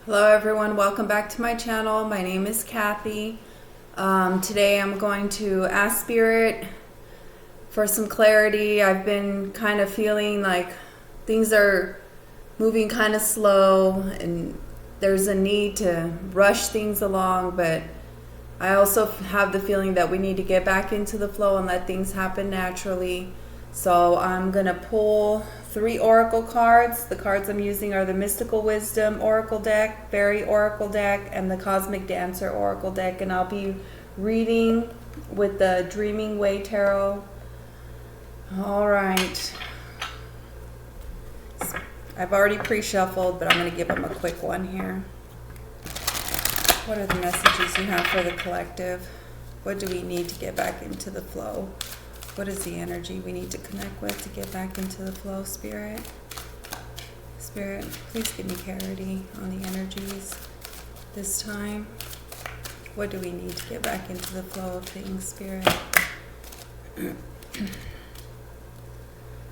Hello everyone, welcome back to my channel. My name is Kathy. Today I'm going to ask Spirit for some clarity. I've been kind of feeling like things are moving kind of slow and there's a need to rush things along, but I also have the feeling that we need to get back into the flow and let things happen naturally. So I'm going to pull 3 oracle cards. The cards I'm using are the Mystical Wisdom Oracle deck, Fairy Oracle deck, and the Cosmic Dancer Oracle deck. And I'll be reading with the Dreaming Way Tarot. All right. I've already pre-shuffled, but I'm going to give them a quick one here. What are the messages you have for the collective? What do we need to get back into the flow? What is the energy we need to connect with to get back into the flow, Spirit? Spirit, please give me clarity on the energies this time. What do we need to get back into the flow of things, Spirit?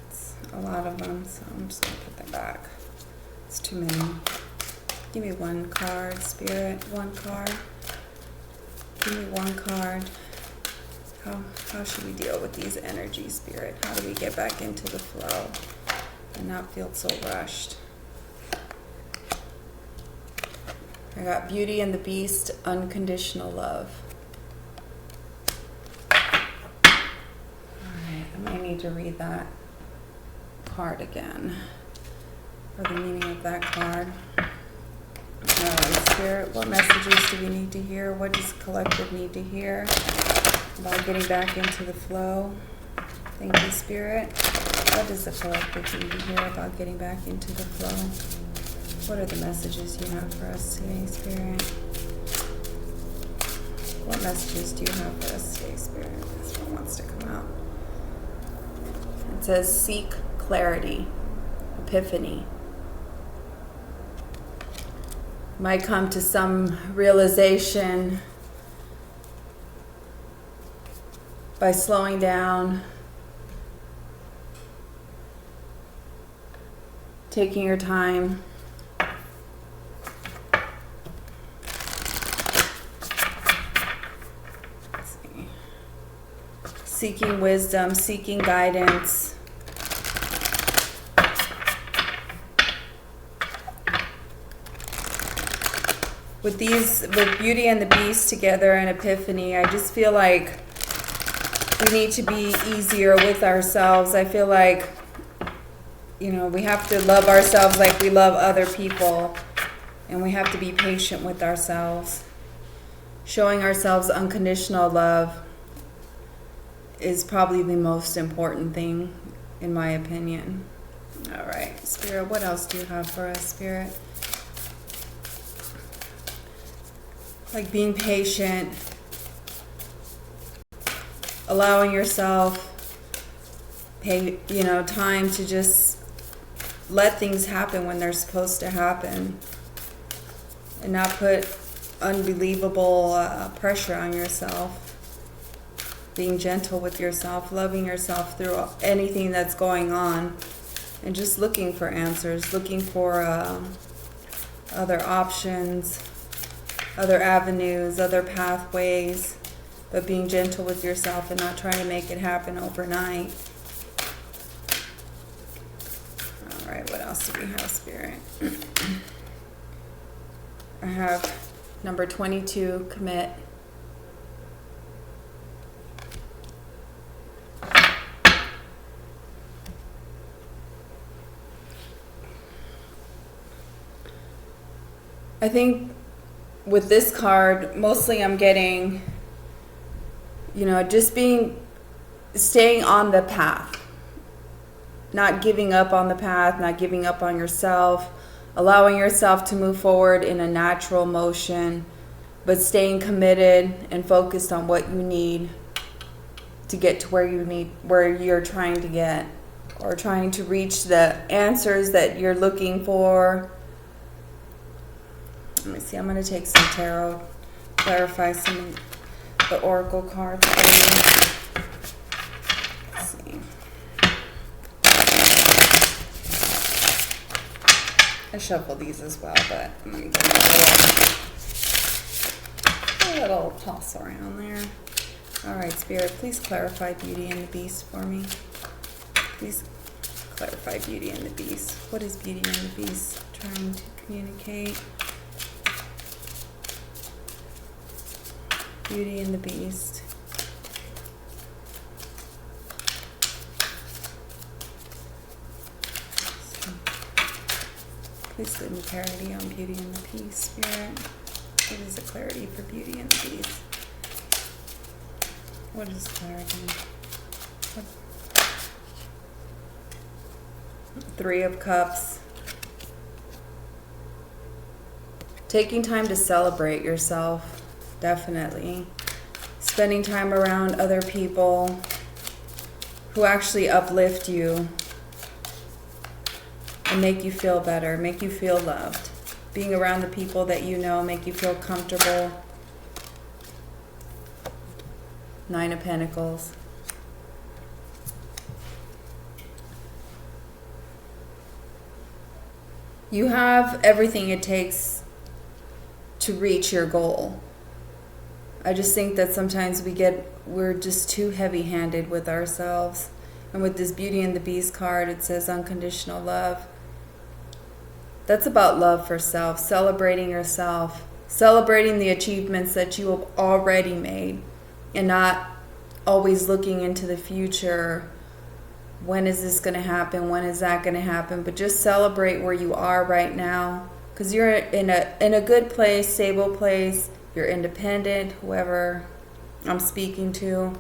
It's a lot of them, so I'm just going to put them back. It's too many. Give me one card, Spirit, one card. Give me one card. How should we deal with these energies, Spirit? How do we get back into the flow and not feel so rushed? I got Beauty and the Beast, Unconditional Love. Alright, I might need to read that card again, or the meaning of that card. Alright, Spirit, what messages do we need to hear? What does the collective need to hear about getting back into the flow? Thank you, Spirit. What does the collective need to hear about getting back into the flow? What are the messages you have for us today, Spirit? What messages do you have for us today, Spirit? This one wants to come out. It says, seek clarity, epiphany. Might come to some realization by slowing down, taking your time, seeking wisdom, seeking guidance. With Beauty and the Beast together and Epiphany, I just feel like we need to be easier with ourselves. I feel like, we have to love ourselves like we love other people. And we have to be patient with ourselves. Showing ourselves unconditional love is probably the most important thing, in my opinion. All right, Spirit, what else do you have for us, Spirit? Like being patient, allowing yourself, time to just let things happen when they're supposed to happen, and not put unbelievable pressure on yourself. Being gentle with yourself, loving yourself through anything that's going on, and just looking for answers, looking for other options, other avenues, other pathways, but being gentle with yourself and not trying to make it happen overnight. All right, what else do we have, Spirit? I have number 22, commit. I think with this card, mostly I'm getting, just staying on the path, not giving up on the path, not giving up on yourself, allowing yourself to move forward in a natural motion, but staying committed and focused on what you need to get to where you're trying to get, or trying to reach the answers that you're looking for. Let me see, I'm going to take some tarot, clarify some of the oracle cards for you. Let's see. I shuffle these as well, but I'm going to give a little toss around there. All right, Spirit, please clarify Beauty and the Beast for me. Please clarify Beauty and the Beast. What is Beauty and the Beast trying to communicate? Beauty and the Beast. Please give me clarity on Beauty and the Beast, Spirit. What is the clarity for Beauty and the Beast? What is clarity? What? Three of Cups. Taking time to celebrate yourself, definitely. Spending time around other people who actually uplift you and make you feel better, make you feel loved. Being around the people that you know make you feel comfortable. Nine of Pentacles. You have everything it takes to reach your goal. I just think that sometimes we're just too heavy-handed with ourselves. And with this Beauty and the Beast card, it says unconditional love. That's about love for self, celebrating yourself, celebrating the achievements that you have already made, and not always looking into the future. When is this going to happen? When is that going to happen? But just celebrate where you are right now, because you're in a good place, stable place. You're independent, whoever I'm speaking to.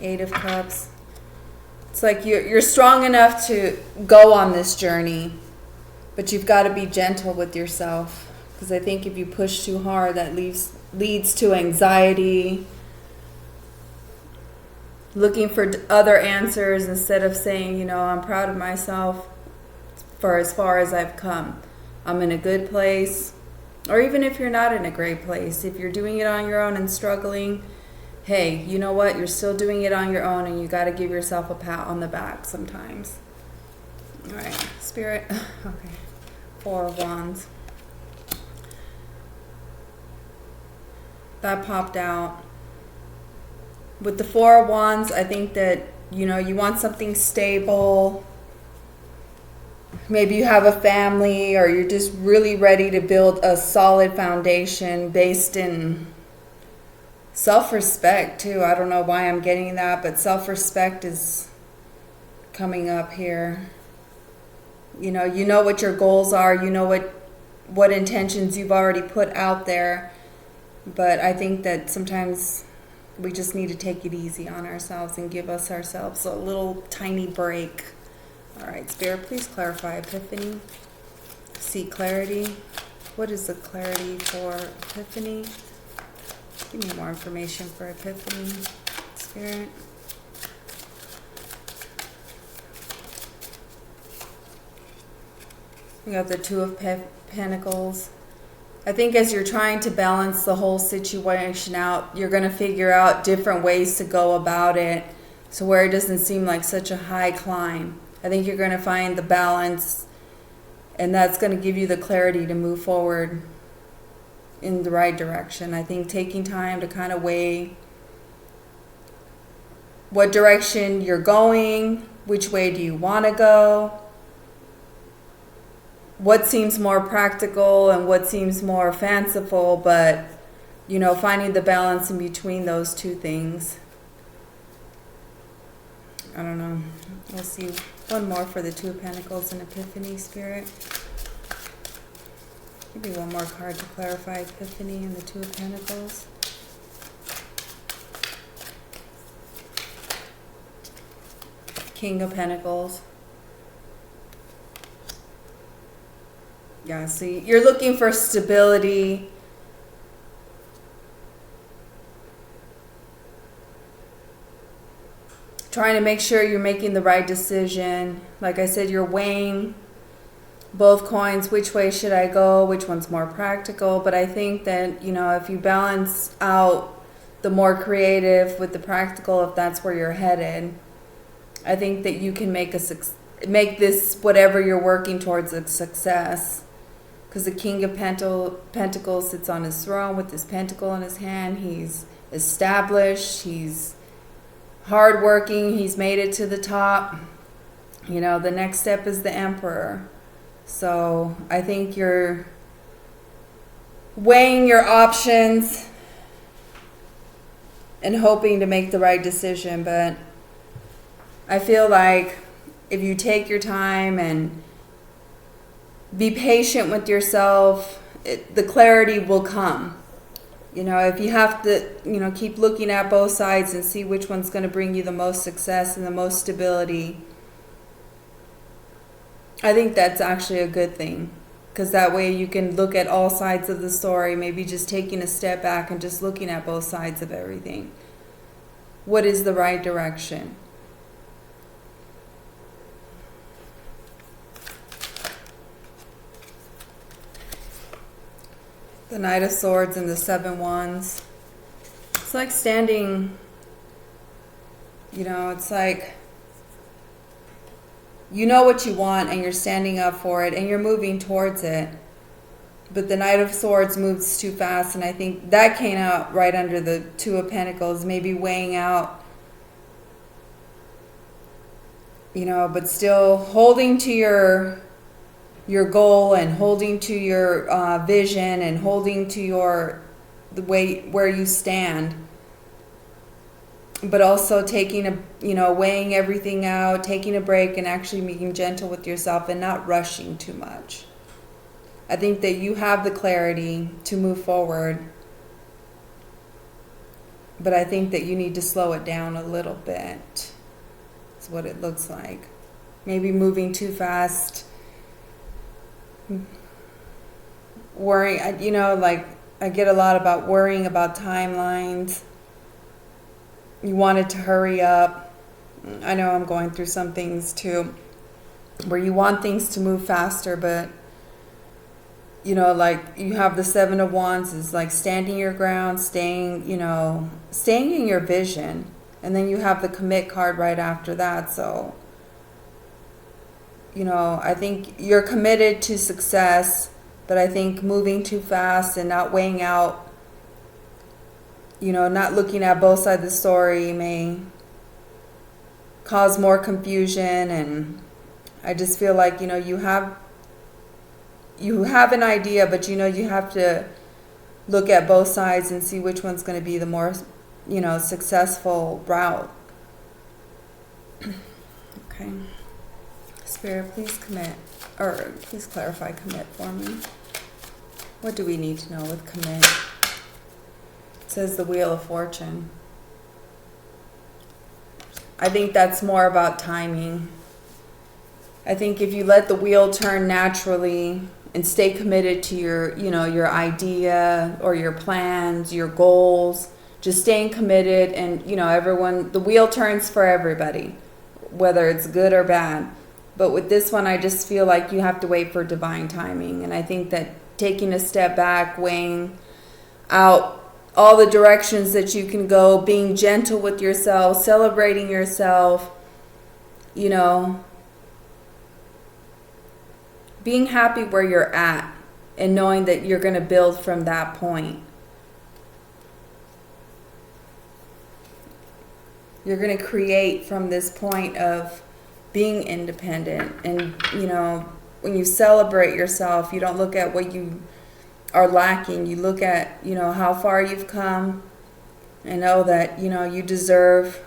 Eight of Cups. It's like you're strong enough to go on this journey, but you've got to be gentle with yourself, because I think if you push too hard, that leads to anxiety, looking for other answers instead of saying, you know, I'm proud of myself for as far as I've come. I'm in a good place. Or even if you're not in a great place, if you're doing it on your own and struggling, hey, you know what? You're still doing it on your own, and you got to give yourself a pat on the back sometimes. All right, Spirit. Okay. Four of Wands. That popped out. With the Four of Wands, I think that, you know, you want something stable. Maybe you have a family, or you're just really ready to build a solid foundation based in self-respect too. I don't know why I'm getting that, but self-respect is coming up here. You know what your goals are. You know what intentions you've already put out there. But I think that sometimes we just need to take it easy on ourselves and give ourselves a little tiny break. All right, Spirit, please clarify Epiphany. Seek clarity. What is the clarity for Epiphany? Give me more information for Epiphany, Spirit. We got the Two of Pentacles. I think as you're trying to balance the whole situation out, you're going to figure out different ways to go about it, so where it doesn't seem like such a high climb. I think you're going to find the balance, and that's going to give you the clarity to move forward in the right direction. I think taking time to kind of weigh what direction you're going, which way do you want to go, what seems more practical and what seems more fanciful, but, you know, finding the balance in between those two things. I don't know. We'll see. One more for the Two of Pentacles and Epiphany, Spirit. Maybe one more card to clarify Epiphany and the Two of Pentacles. King of Pentacles. Yeah, see, you're looking for stability. Trying to make sure you're making the right decision. Like I said, you're weighing both coins. Which way should I go? Which one's more practical? But I think that, you know, if you balance out the more creative with the practical, if that's where you're headed, I think that you can make make this whatever you're working towards a success. Because the King of Pentacles sits on his throne with his pentacle in his hand. He's established. He's hardworking. He's made it to the top. You know, the next step is the Emperor. So I think you're weighing your options and hoping to make the right decision. But I feel like if you take your time and be patient with yourself, the clarity will come. You know, if you have to, you know, keep looking at both sides and see which one's going to bring you the most success and the most stability, I think that's actually a good thing. Because that way you can look at all sides of the story, maybe just taking a step back and just looking at both sides of everything. What is the right direction? The Knight of Swords and the Seven Wands. It's like standing, you know, it's like you know what you want and you're standing up for it and you're moving towards it. But the Knight of Swords moves too fast, and I think that came out right under the Two of Pentacles, maybe weighing out, you know, but still holding to your goal and holding to your vision and holding to the way where you stand, but also taking a, you know, weighing everything out, taking a break and actually being gentle with yourself and not rushing too much. I think that you have the clarity to move forward, but I think that you need to slow it down a little bit. That's what it looks like. Maybe moving too fast, worrying, you know, like I get a lot about worrying about timelines. You wanted to hurry up. I know I'm going through some things too where you want things to move faster, but you know, like you have the Seven of Wands is like standing your ground, staying, you know, staying in your vision. And then you have the Commit card right after that. So, you know, I think you're committed to success, but I think moving too fast and not weighing out, you know, not looking at both sides of the story may cause more confusion. And I just feel like, you know, you have an idea, but you know, you have to look at both sides and see which one's going to be the more, you know, successful route. Okay. Spirit, please commit, or please clarify commit for me. What do we need to know with commit? It says the Wheel of Fortune. I think that's more about timing. I think if you let the wheel turn naturally and stay committed to your, you know, your idea or your plans, your goals, just staying committed, and, you know, the wheel turns for everybody, whether it's good or bad. But with this one, I just feel like you have to wait for divine timing. And I think that taking a step back, weighing out all the directions that you can go, being gentle with yourself, celebrating yourself, you know, being happy where you're at and knowing that you're going to build from that point. You're going to create from this point of being independent. And, you know, when you celebrate yourself, you don't look at what you are lacking. You look at, you know, how far you've come and know that, you know, you deserve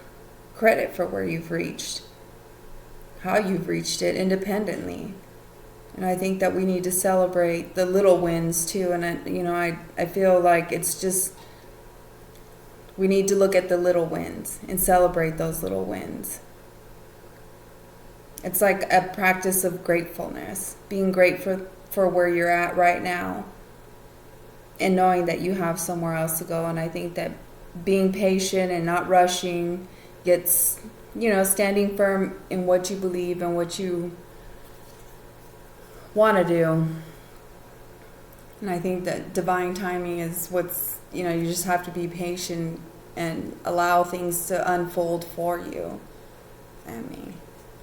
credit for where you've reached, how you've reached it independently. And I think that we need to celebrate the little wins too. And I feel like it's just, we need to look at the little wins and celebrate those little wins. It's like a practice of gratefulness, being grateful for where you're at right now and knowing that you have somewhere else to go. And I think that being patient and not rushing gets, you know, standing firm in what you believe and what you want to do. And I think that divine timing is what's, you know, you just have to be patient and allow things to unfold for you and me,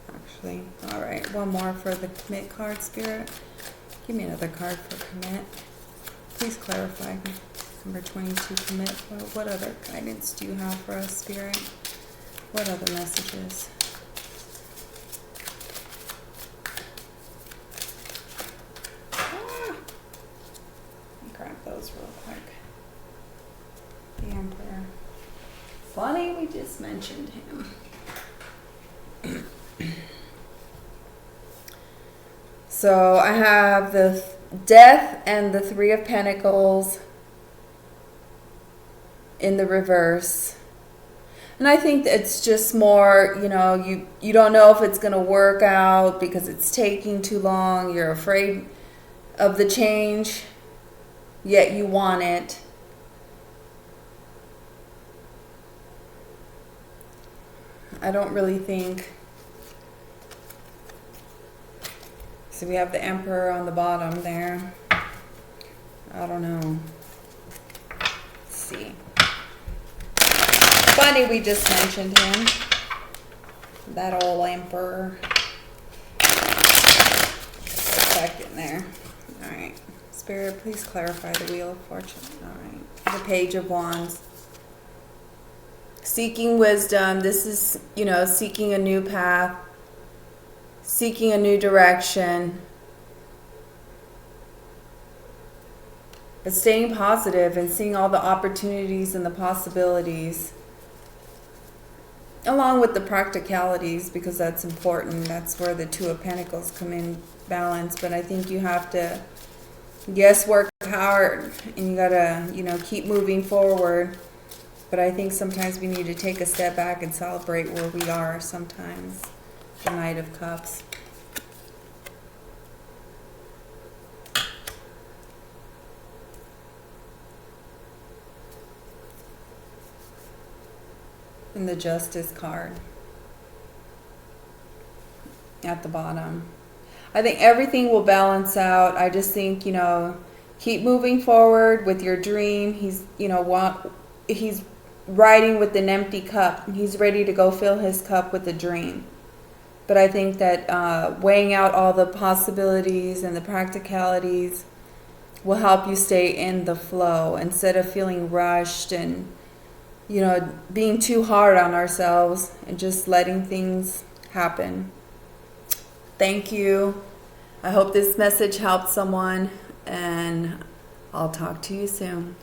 actually. actually. All right, one more for the commit card, Spirit. Give me another card for commit. Please clarify. Number 22, commit. What other guidance do you have for us, Spirit? What other messages? Let me grab those real quick. The Emperor. Funny, we just mentioned him. So I have the Death and the Three of Pentacles in the reverse. And I think it's just more, you don't know if it's going to work out because it's taking too long. You're afraid of the change, yet you want it. I don't really think. So we have the Emperor on the bottom there. I don't know. Let's see. Funny, we just mentioned him. That old Emperor. Second there. All right. Spirit, please clarify the Wheel of Fortune. All right. The Page of Wands. Seeking wisdom. This is, seeking a new path. Seeking a new direction. But staying positive and seeing all the opportunities and the possibilities. Along with the practicalities, because that's important. That's where the Two of Pentacles come in balance. But I think you have to, yes, work hard. And you got to, keep moving forward. But I think sometimes we need to take a step back and celebrate where we are sometimes. The Knight of Cups. And the Justice card at the bottom. I think everything will balance out. I just think, keep moving forward with your dream. He's riding with an empty cup. He's ready to go fill his cup with a dream. But I think that weighing out all the possibilities and the practicalities will help you stay in the flow instead of feeling rushed and, being too hard on ourselves and just letting things happen. Thank you. I hope this message helped someone, and I'll talk to you soon.